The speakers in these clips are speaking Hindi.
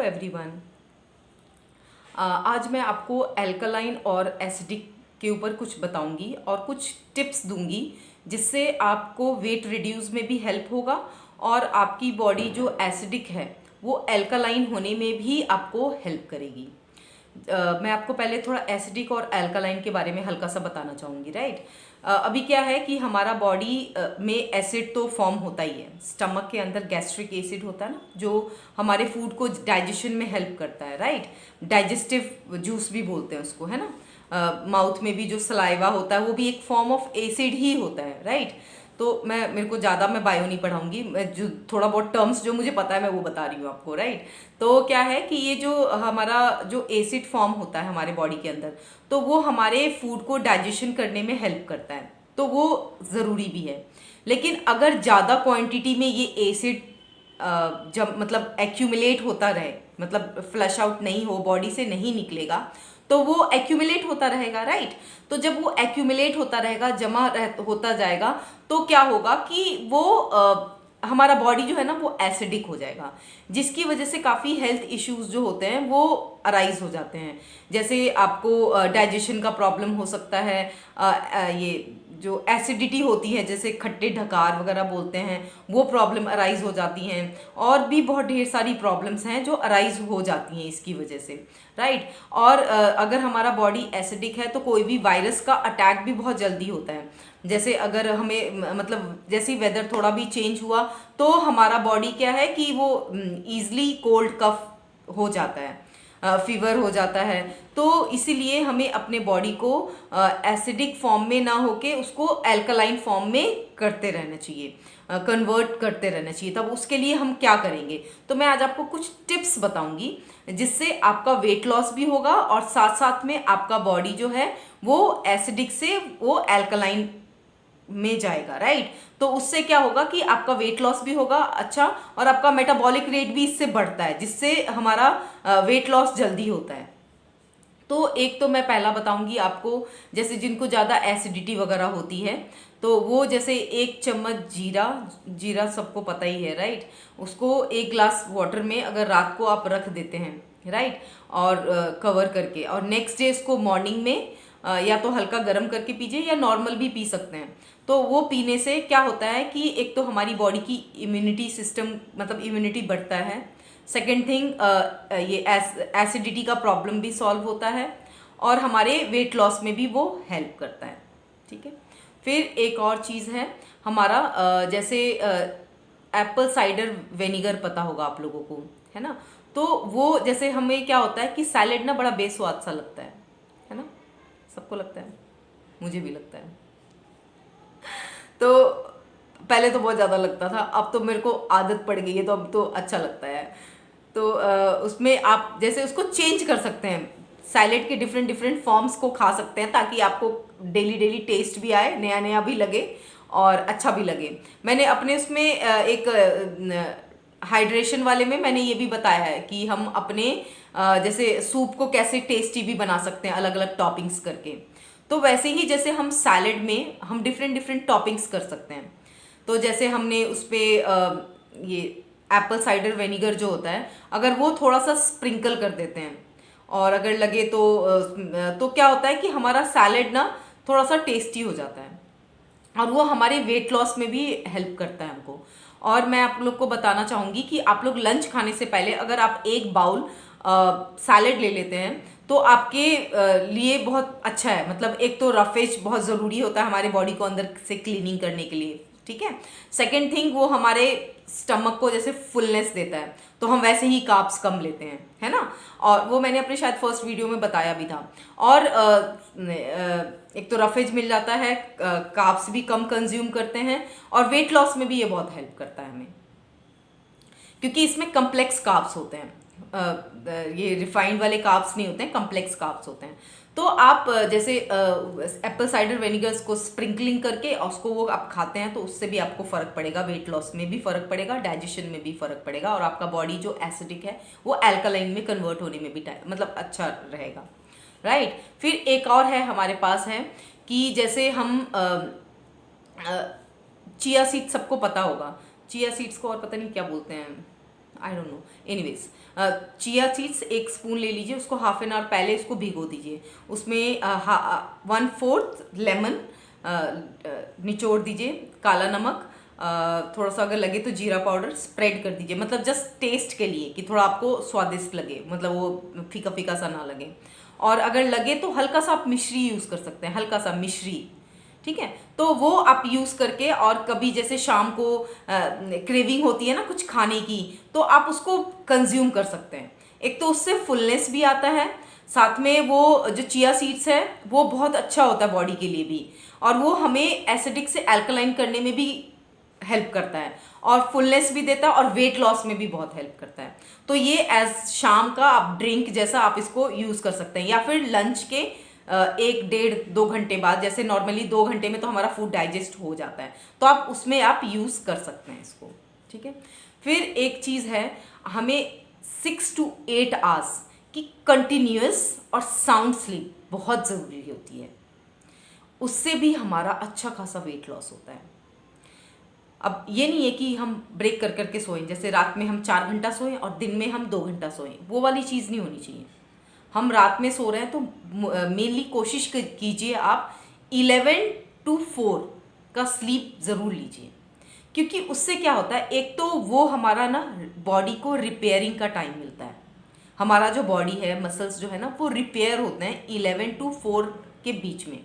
एवरीवन। आज मैं आपको एल्कलाइन और एसिडिक के ऊपर कुछ बताऊंगी और कुछ टिप्स दूंगी जिससे आपको वेट रिड्यूस में भी हेल्प होगा और आपकी बॉडी जो एसिडिक है वो एल्कलाइन होने में भी आपको हेल्प करेगी। मैं आपको पहले थोड़ा एसिडिक और एल्कलाइन के बारे में हल्का सा बताना चाहूँगी। राइट, अभी क्या है कि हमारा बॉडी में एसिड तो फॉर्म होता ही है। स्टमक के अंदर गैस्ट्रिक एसिड होता है ना, जो हमारे फूड को डाइजेशन में हेल्प करता है। राइट, डाइजेस्टिव जूस भी बोलते हैं उसको, है ना। माउथ में भी जो सलाइवा होता है वो भी एक फॉर्म ऑफ एसिड ही होता है। राइट, तो मेरे को ज़्यादा मैं बायो नहीं पढ़ाऊंगी, मैं जो थोड़ा बहुत टर्म्स जो मुझे पता है मैं वो बता रही हूँ आपको। राइट, तो क्या है कि ये जो हमारा जो एसिड फॉर्म होता है हमारे बॉडी के अंदर, तो वो हमारे फूड को डाइजेशन करने में हेल्प करता है, तो वो ज़रूरी भी है। लेकिन अगर ज़्यादा क्वांटिटी में ये एसिड जब मतलब एक्यूमुलेट होता रहे, मतलब फ्लश आउट नहीं हो, बॉडी से नहीं निकलेगा, तो वो एक्यूमुलेट होता रहेगा। राइट, तो जब वो एक्यूमुलेट होता रहेगा, होता जाएगा, तो क्या होगा कि वो हमारा बॉडी जो है ना वो एसिडिक हो जाएगा, जिसकी वजह से काफ़ी हेल्थ इश्यूज जो होते हैं वो अराइज हो जाते हैं। जैसे आपको डाइजेशन का प्रॉब्लम हो सकता है, ये जो एसिडिटी होती है जैसे खट्टे ढकार वगैरह बोलते हैं, वो प्रॉब्लम अराइज हो जाती हैं, और भी बहुत ढेर सारी प्रॉब्लम्स हैं जो अराइज हो जाती हैं इसकी वजह से। राइट, और अगर हमारा बॉडी एसिडिक है तो कोई भी वायरस का अटैक भी बहुत जल्दी होता है। जैसे अगर हमें मतलब जैसे ही वेदर थोड़ा भी चेंज हुआ तो हमारा बॉडी क्या है कि वो ईजिली कोल्ड कफ हो जाता है, फीवर हो जाता है। तो इसीलिए हमें अपने बॉडी को एसिडिक फॉर्म में ना होके उसको एल्कलाइन फॉर्म में करते रहना चाहिए, कन्वर्ट करते रहना चाहिए। तब उसके लिए हम क्या करेंगे, तो मैं आज आपको कुछ टिप्स बताऊंगी जिससे आपका वेट लॉस भी होगा और साथ साथ में आपका बॉडी जो है वो एसिडिक से वो एल्कलाइन में जाएगा। राइट, तो उससे क्या होगा कि आपका वेट लॉस भी होगा अच्छा, और आपका मेटाबॉलिक रेट भी इससे बढ़ता है, जिससे हमारा वेट लॉस जल्दी होता है। तो एक तो मैं पहला बताऊंगी आपको, जैसे जिनको ज़्यादा एसिडिटी वगैरह होती है तो वो जैसे 1 चम्मच जीरा, जीरा सबको पता ही है। राइट, उसको 1 ग्लास वाटर में अगर रात को आप रख देते हैं, राइट, और कवर करके, और नेक्स्ट डे इसको मॉर्निंग में या तो हल्का गर्म करके पीजिए या नॉर्मल भी पी सकते हैं। तो वो पीने से क्या होता है कि एक तो हमारी बॉडी की इम्यूनिटी सिस्टम मतलब इम्यूनिटी बढ़ता है। सेकेंड थिंग, ये एसिडिटी का प्रॉब्लम भी सॉल्व होता है और हमारे वेट लॉस में भी वो हेल्प करता है। ठीक है, फिर एक और चीज़ है हमारा, जैसे एप्पल साइडर विनेगर पता होगा आप लोगों को, है ना। तो वो जैसे हमें क्या होता है कि सैलेड ना बड़ा बेस्वाद सा लगता है ना, सबको लगता है, मुझे भी लगता है। तो पहले तो बहुत ज़्यादा लगता था, अब तो मेरे को आदत पड़ गई है, तो अब तो अच्छा लगता है। तो उसमें आप जैसे उसको चेंज कर सकते हैं, सैलेड के डिफरेंट डिफरेंट फॉर्म्स को खा सकते हैं ताकि आपको डेली डेली टेस्ट भी आए, नया नया भी लगे और अच्छा भी लगे। मैंने अपने उसमें एक हाइड्रेशन वाले में मैंने ये भी बताया है कि हम अपने जैसे सूप को कैसे टेस्टी भी बना सकते हैं अलग अलग टॉपिंग्स करके। तो वैसे ही जैसे हम सैलेड में हम डिफरेंट डिफरेंट टॉपिंग्स कर सकते हैं। तो जैसे हमने उस पर ये एप्पल साइडर विनेगर जो होता है, अगर वो थोड़ा सा स्प्रिंकल कर देते हैं और अगर लगे तो क्या होता है कि हमारा सैलेड ना थोड़ा सा टेस्टी हो जाता है और वो हमारे वेट लॉस में भी हेल्प करता है हमको। और मैं आप लोग को बताना चाहूँगी कि आप लोग लंच खाने से पहले अगर आप एक बाउल सैलेड ले लेते हैं तो आपके लिए बहुत अच्छा है। मतलब एक तो रफेज बहुत ज़रूरी होता है हमारे बॉडी को अंदर से क्लीनिंग करने के लिए, ठीक है। सेकेंड थिंग, वो हमारे स्टमक को जैसे फुलनेस देता है, तो हम वैसे ही कार्ब्स कम लेते हैं, है ना। और वो मैंने अपने शायद फर्स्ट वीडियो में बताया भी था। और एक तो रफेज मिल जाता है, कार्ब्स भी कम कंज्यूम करते हैं, और वेट लॉस में भी ये बहुत हेल्प करता है हमें, क्योंकि इसमें कम्प्लेक्स कार्ब्स होते हैं। ये रिफाइंड वाले कार्ब्स नहीं होते हैं, कम्प्लेक्स कार्ब्स होते हैं। तो आप जैसे एप्पल साइडर विनेगर्स को स्प्रिंकलिंग करके उसको वो आप खाते हैं तो उससे भी आपको फ़र्क पड़ेगा, वेट लॉस में भी फ़र्क पड़ेगा, डाइजेशन में भी फ़र्क पड़ेगा, और आपका बॉडी जो एसिडिक है वो एल्कलाइन में कन्वर्ट होने में भी मतलब अच्छा रहेगा। राइट, फिर एक और है हमारे पास है कि जैसे हम चिया सीड्स, सबको पता होगा चिया सीड्स को, और पता नहीं क्या बोलते हैं, I don't know, anyways chia seeds 1 spoon ले लीजिए, उसको हाफ एन आवर पहले उसको भिगो दीजिए, उसमें 1/4 लेमन निचोड़ दीजिए, काला नमक, थोड़ा सा अगर लगे तो जीरा पाउडर स्प्रेड कर दीजिए, मतलब जस्ट टेस्ट के लिए कि थोड़ा आपको स्वादिष्ट लगे, मतलब वो फीका फीका सा ना लगे। और अगर लगे तो हल्का सा आप मिश्री यूज़ कर सकते हैं, हल्का सा मिश्री, ठीक है। तो वो आप यूज़ करके, और कभी जैसे शाम को क्रेविंग होती है ना कुछ खाने की, तो आप उसको कंज्यूम कर सकते हैं। एक तो उससे फुलनेस भी आता है, साथ में वो जो चिया सीड्स है वो बहुत अच्छा होता है बॉडी के लिए भी, और वो हमें एसिडिक से अल्कलाइन करने में भी हेल्प करता है, और फुलनेस भी देता है, और वेट लॉस में भी बहुत हेल्प करता है। तो ये एज शाम का आप ड्रिंक जैसा आप इसको यूज़ कर सकते हैं, या फिर लंच के 1-1.5-2 घंटे बाद, जैसे नॉर्मली 2 घंटे में तो हमारा फूड डाइजेस्ट हो जाता है, तो आप उसमें आप यूज़ कर सकते हैं इसको, ठीक है। फिर एक चीज़ है, हमें 6 to 8 आवर्स की कंटिन्यूअस और साउंड स्लीप बहुत ज़रूरी होती है, उससे भी हमारा अच्छा खासा वेट लॉस होता है। अब ये नहीं है कि हम ब्रेक कर करके सोएं, जैसे रात में हम 4 घंटा सोएं और दिन में हम 2 घंटा सोएं, वो वाली चीज़ नहीं होनी चाहिए। हम रात में सो रहे हैं तो मेनली कोशिश कीजिए आप 11 to 4 का स्लीप ज़रूर लीजिए, क्योंकि उससे क्या होता है, एक तो वो हमारा ना बॉडी को रिपेयरिंग का टाइम मिलता है। हमारा जो बॉडी है, मसल्स जो है ना, वो रिपेयर होते हैं 11 to 4 के बीच में,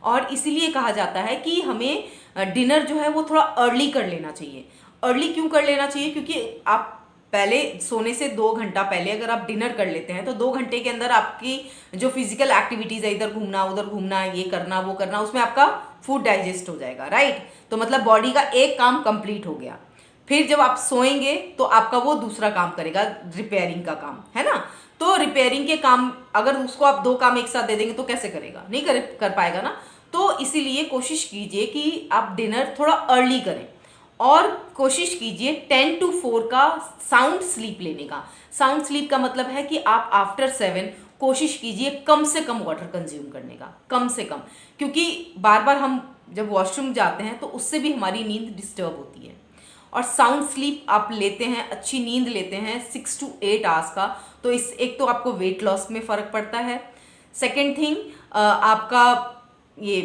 और इसीलिए कहा जाता है कि हमें डिनर जो है वो थोड़ा अर्ली कर लेना चाहिए। अर्ली क्यों कर लेना चाहिए? क्योंकि आप पहले सोने से 2 घंटा पहले अगर आप डिनर कर लेते हैं तो 2 घंटे के अंदर आपकी जो फिजिकल एक्टिविटीज़ है, इधर घूमना उधर घूमना, ये करना वो करना, उसमें आपका फूड डाइजेस्ट हो जाएगा, राइट। तो मतलब बॉडी का एक काम कंप्लीट हो गया। फिर जब आप सोएंगे तो आपका वो दूसरा काम करेगा, रिपेयरिंग का काम, है ना। तो रिपेयरिंग के काम अगर उसको आप 2 काम एक साथ दे देंगे तो कैसे करेगा, नहीं कर पाएगा ना। तो इसीलिए कोशिश कीजिए कि आप डिनर थोड़ा अर्ली करें, और कोशिश कीजिए 10 to 4 का साउंड स्लीप लेने का। साउंड स्लीप का मतलब है कि आप आफ्टर 7 कोशिश कीजिए कम से कम वाटर कंज्यूम करने का, कम से कम, क्योंकि बार बार हम जब वॉशरूम जाते हैं तो उससे भी हमारी नींद डिस्टर्ब होती है। और साउंड स्लीप आप लेते हैं, अच्छी नींद लेते हैं 6 to 8 आवर्स का, तो इस एक तो आपको वेट लॉस में फ़र्क पड़ता है। सेकेंड थिंग, आपका ये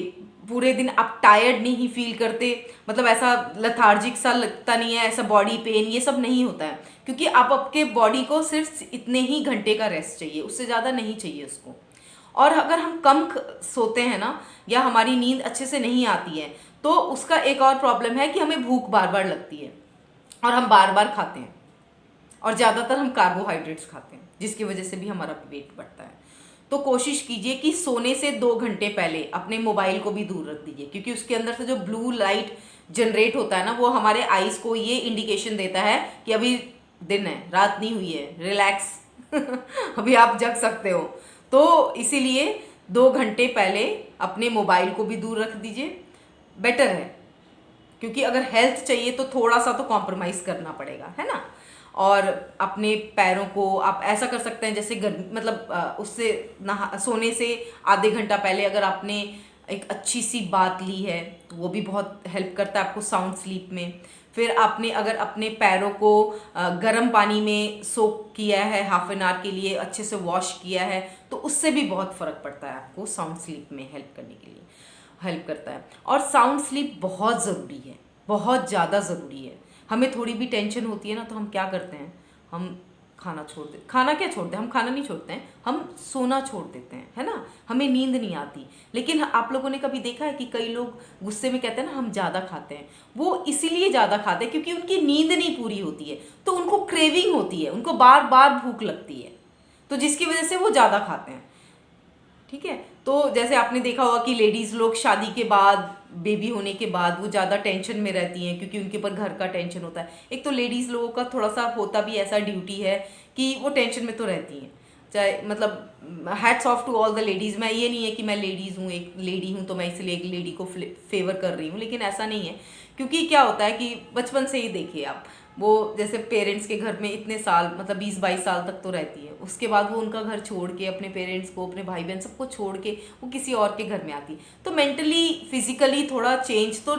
पूरे दिन आप टायर्ड नहीं फील करते, मतलब ऐसा लथार्जिक सा लगता नहीं है, ऐसा बॉडी पेन ये सब नहीं होता है, क्योंकि आप आपके बॉडी को सिर्फ इतने ही घंटे का रेस्ट चाहिए, उससे ज़्यादा नहीं चाहिए उसको। और अगर हम कम सोते हैं ना, या हमारी नींद अच्छे से नहीं आती है, तो उसका एक और प्रॉब्लम है कि हमें भूख बार बार लगती है, और हम बार बार खाते हैं, और ज़्यादातर हम कार्बोहाइड्रेट्स खाते हैं, जिसकी वजह से भी हमारा वेट बढ़ता है। तो कोशिश कीजिए कि सोने से 2 घंटे पहले अपने मोबाइल को भी दूर रख दीजिए, क्योंकि उसके अंदर से जो ब्लू लाइट जनरेट होता है ना, वो हमारे आईज को ये इंडिकेशन देता है कि अभी दिन है, रात नहीं हुई है, रिलैक्स अभी आप जग सकते हो। तो इसीलिए 2 घंटे पहले अपने मोबाइल को भी दूर रख दीजिए, बेटर है, क्योंकि अगर हेल्थ चाहिए तो थोड़ा सा तो कॉम्प्रोमाइज़ करना पड़ेगा, है ना। और अपने पैरों को आप ऐसा कर सकते हैं, जैसे मतलब उससे सोने से आधे घंटा पहले अगर आपने एक अच्छी सी बात ली है तो वो भी बहुत हेल्प करता है आपको साउंड स्लीप में। फिर आपने अगर अपने पैरों को गर्म पानी में सोक किया है हाफ एन आवर के लिए, अच्छे से वॉश किया है, तो उससे भी बहुत फ़र्क पड़ता है आपको साउंड स्लीप में हेल्प करने के लिए, हेल्प करता है। और साउंड स्लीप बहुत ज़रूरी है, बहुत ज़्यादा ज़रूरी है। हमें थोड़ी भी टेंशन होती है ना, तो हम क्या करते हैं, हम खाना छोड़ देते, खाना क्या छोड़ते हैं, हम खाना नहीं छोड़ते हैं, हम सोना छोड़ देते हैं, है ना। हमें नींद नहीं आती। लेकिन आप लोगों ने कभी देखा है कि कई लोग गुस्से में कहते हैं ना हम ज़्यादा खाते हैं, वो इसीलिए ज़्यादा खाते हैं क्योंकि उनकी नींद नहीं पूरी होती है, तो उनको क्रेविंग होती है, उनको बार बार भूख लगती है, तो जिसकी वजह से वो ज़्यादा खाते हैं, ठीक है। तो जैसे आपने देखा होगा कि लेडीज़ लोग शादी के बाद, बेबी होने के बाद वो ज़्यादा टेंशन में रहती हैं, क्योंकि उनके ऊपर घर का टेंशन होता है। एक तो लेडीज़ लोगों का थोड़ा सा होता भी ऐसा ड्यूटी है कि वो टेंशन में तो रहती हैं, चाहे मतलब hats off to all the ladies. मैं ये नहीं है कि मैं लेडीज़ हूँ, एक लेडी हूँ तो मैं इसलिए एक लेडी को फेवर कर रही हूँ, लेकिन ऐसा नहीं है। क्योंकि क्या होता है कि बचपन से ही देखिए आप, वो जैसे पेरेंट्स के घर में इतने साल, मतलब 20-22 साल तक तो रहती है, उसके बाद वो उनका घर छोड़ के, अपने पेरेंट्स को, अपने भाई बहन सबको छोड़ के वो किसी और के घर में आती, तो मेंटली फिजिकली थोड़ा चेंज तो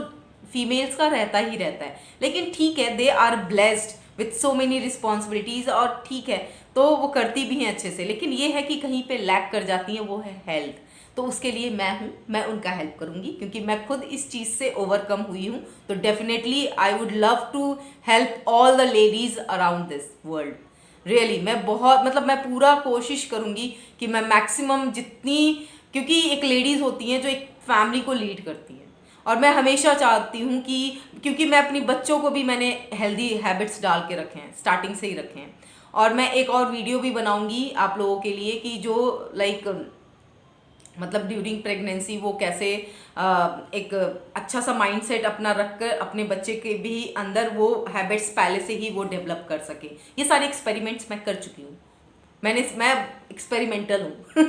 फीमेल्स का रहता ही रहता है। लेकिन ठीक है, they are blessed with so many responsibilities, और ठीक है तो वो करती भी हैं अच्छे से, लेकिन ये है कि कहीं पे लैक कर जाती हैं, वो है हेल्थ। तो उसके लिए मैं हूँ, मैं उनका हेल्प करूँगी क्योंकि मैं खुद इस चीज़ से ओवरकम हुई हूँ। तो definitely I would love to help all the ladies around this world. Really मैं बहुत, मतलब मैं पूरा कोशिश करूँगी कि मैं मैक्सिमम जितनी, क्योंकि एक लेडीज़ होती हैं जो एक फैमिली को लीड करती हैं, और मैं हमेशा चाहती हूँ कि, क्योंकि मैं अपनी बच्चों को भी मैंने हेल्दी हैबिट्स डाल के रखे हैं, स्टार्टिंग से ही रखे हैं। और मैं एक और वीडियो भी बनाऊंगी आप लोगों के लिए कि जो लाइक मतलब ड्यूरिंग प्रेगनेंसी वो कैसे एक अच्छा सा माइंडसेट अपना रखकर अपने बच्चे के भी अंदर वो हैबिट्स पहले से ही वो डेवलप कर सके। ये सारे एक्सपेरिमेंट्स मैं कर चुकी हूँ, मैं एक्सपेरिमेंटल हूँ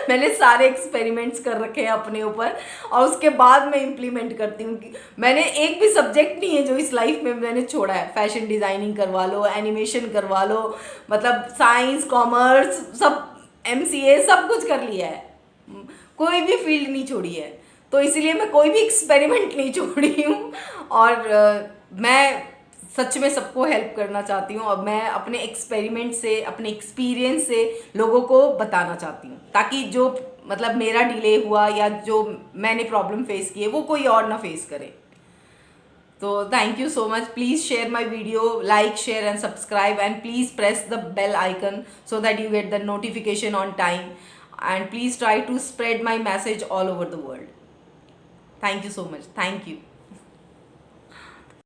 मैंने सारे एक्सपेरिमेंट्स कर रखे हैं अपने ऊपर, और उसके बाद मैं इम्प्लीमेंट करती हूँ। कि मैंने एक भी सब्जेक्ट नहीं है जो इस लाइफ में मैंने छोड़ा है। फैशन डिज़ाइनिंग करवा लो, एनिमेशन करवा लो, मतलब साइंस, कॉमर्स, सब, MCA सब कुछ कर लिया है, कोई भी फील्ड नहीं छोड़ी है। तो इसीलिए मैं कोई भी एक्सपेरिमेंट नहीं छोड़ी हूँ, और मैं सच में सबको हेल्प करना चाहती हूँ, और मैं अपने एक्सपेरिमेंट से, अपने एक्सपीरियंस से लोगों को बताना चाहती हूँ, ताकि जो मतलब मेरा डिले हुआ या जो मैंने प्रॉब्लम फेस की है वो कोई और ना फेस करे। तो thank you so much. Please share my video, like, share and subscribe, and please press the bell icon so that you get the notification on time, and please try to spread my message all over the world. Thank you so much. Thank you.